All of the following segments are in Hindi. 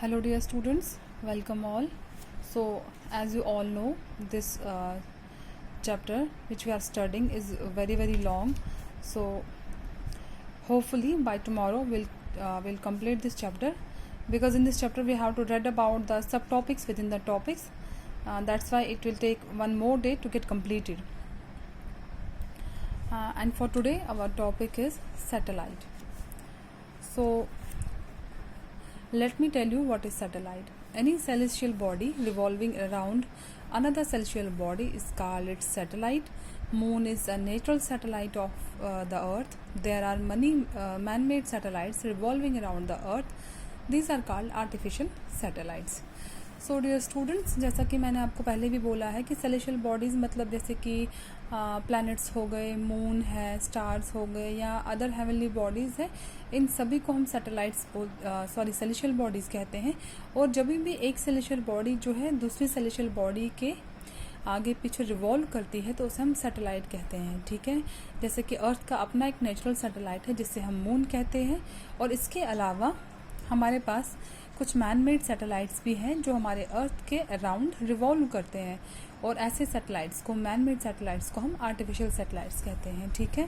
Hello dear students, welcome all. So as you all know, this chapter which we are studying is very long. So hopefully by tomorrow we'll complete this chapter, because in this chapter we have to read about the subtopics within the topics. That's why it will take one more day to get completed. And for today our topic is satellite. So let me tell you what is satellite. Any celestial body revolving around another celestial body is called its satellite. Moon is a natural satellite of the earth. There are many man-made satellites revolving around the earth. These are called artificial satellites. So dear students, जैसा कि मैंने आपको पहले भी बोला है कि सेलेशियल बॉडीज़ मतलब जैसे कि प्लैनेट्स हो गए, मून है, स्टार्स हो गए या अदर हेवनली बॉडीज़ है, इन सभी को हम सैटेलाइट्स सेलेशियल बॉडीज़ कहते हैं. और जब भी एक सेलेशियल बॉडी जो है दूसरी सेलेशियल बॉडी के आगे पीछे रिवॉल्व करती है तो उसे हम सैटेलाइट कहते हैं. ठीक है, जैसे कि अर्थ का अपना एक नेचुरल सैटेलाइट है जिसे हम मून कहते हैं, और इसके अलावा हमारे पास कुछ मैन मेड सैटेलाइट्स भी हैं जो हमारे अर्थ के अराउंड रिवॉल्व करते हैं, और ऐसे सैटेलाइट्स को, मैन मेड सैटेलाइट्स को हम आर्टिफिशियल सैटेलाइट्स कहते हैं. ठीक है.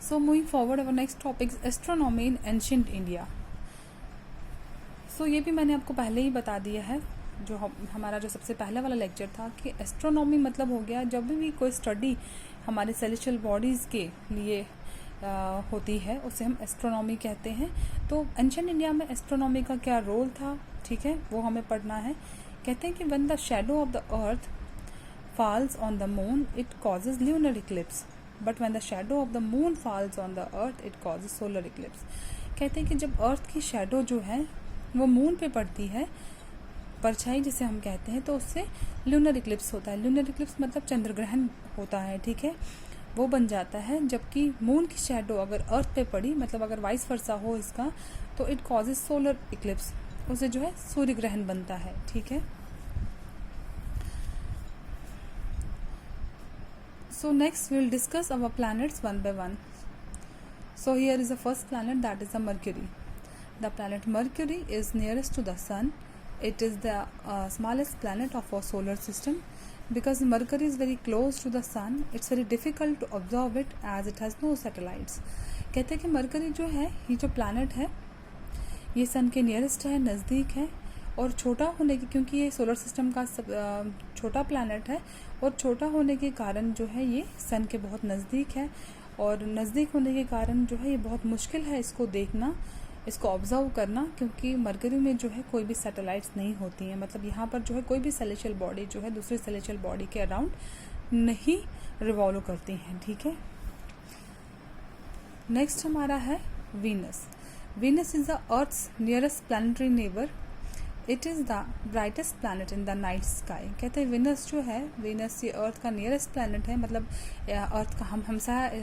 So moving forward our next topic, astronomy in ancient India. So ये भी मैंने आपको पहले ही बता दिया है, जो हमारा जो सबसे पहला वाला लेक्चर था, कि एस्ट्रोनॉमी मतलब हो गया जब भी कोई स्टडी हमारे सेलेशियल बॉडीज़ के लिए होती है उसे हम एस्ट्रोनॉमी कहते हैं. तो एंशिएंट इंडिया में एस्ट्रोनॉमी का क्या रोल था, ठीक है, वो हमें पढ़ना है. कहते हैं कि when the shadow of the earth falls on the moon it causes lunar Eclipse, but when the shadow of the moon falls on the earth it causes solar Eclipse. कहते हैं कि जब अर्थ की शैडो जो है वो मून पे पड़ती है, परछाई जिसे हम कहते हैं, तो उससे ल्यूनर इक्लिप्स होता है. ल्यूनर इक्लिप्स मतलब चंद्रग्रहण होता है. ठीक है, वो बन जाता है. जबकि मून की शैडो अगर अर्थ पे पड़ी, मतलब अगर वाइस वर्सा हो इसका, तो इट कॉजेज सोलर इक्लिप्स, उसे जो है सूर्य ग्रहण बनता है. ठीक है. So next we will discuss our planets one by one. So here is the first planet, that is the Mercury. The planet Mercury is nearest to the sun. It is the smallest planet of our solar system. Because Mercury is very close to the sun, it's very difficult to observe it as it has no satellites. कहते हैं कि मरकरी जो है, ये जो प्लैनेट है, ये सन के नियरेस्ट है, नज़दीक है, और छोटा होने की, क्योंकि ये सोलर सिस्टम का छोटा प्लैनेट है, और छोटा होने के कारण जो है ये सन के बहुत नज़दीक है, और नज़दीक होने के कारण जो है ये बहुत मुश्किल है इसको देखना, इसको ऑब्जर्व करना, क्योंकि मरकरी में जो है कोई भी सैटेलाइट्स नहीं होती हैं. मतलब यहाँ पर जो है कोई भी सेलेशियल बॉडी जो है दूसरी सेलेशियल बॉडी के अराउंड नहीं रिवॉल्व करती हैं. ठीक है. नेक्स्ट हमारा है Venus. Venus is the earth's nearest planetary neighbour. It is the brightest planet in the night sky. कहते हैं वीनस जो है, वीनस ये अर्थ का नियरेस्ट प्लैनेट है, मतलब अर्थ का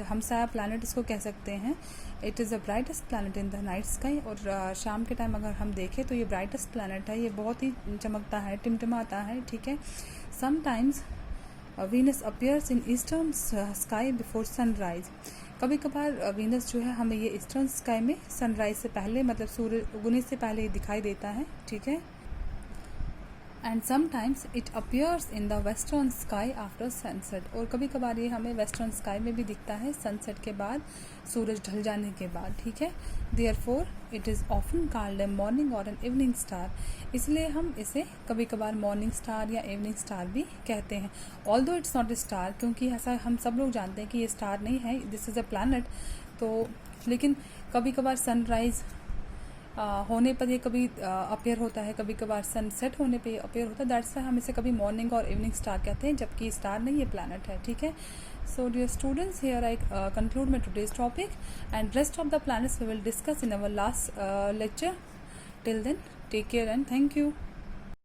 हमसाया प्लैनेट इसको कह सकते हैं. It is the brightest planet in the night sky. और शाम के टाइम अगर हम देखें तो ये ब्राइटेस्ट प्लैनेट है, ये बहुत ही चमकता है, टिमटिमाता है. ठीक है. Sometimes Venus appears in eastern sky before sunrise. कभी कभार वीनस जो है हमें ये ईस्टर्न स्काई में सनराइज से पहले, मतलब सूर्य उगने से पहले दिखाई देता है. ठीक है. And sometimes it appears in the western sky after sunset. और कभी कभार ये हमें वेस्टर्न स्काई में भी दिखता है सनसेट के बाद, सूरज ढल जाने के बाद. ठीक है. Therefore it is often called a morning और एन इवनिंग स्टार. इसलिए हम इसे कभी कभार मॉर्निंग स्टार या इवनिंग स्टार भी कहते हैं. Although it's not a star, क्योंकि ऐसा हम सब लोग जानते हैं कि ये स्टार नहीं है, दिस इज़ अ प्लैनेट. तो लेकिन कभी कभार सनराइज होने पर ये कभी अपीयर होता है, कभी कभार सनसेट होने पे ये अपीयर होता है. दैट्स वाई हम इसे कभी मॉर्निंग और इवनिंग स्टार कहते हैं, जबकि स्टार नहीं, ये प्लैनेट है. ठीक है. So dear students, here I conclude my today's topic, and rest of the planets we will discuss in our last lecture. Till then, take care and thank you.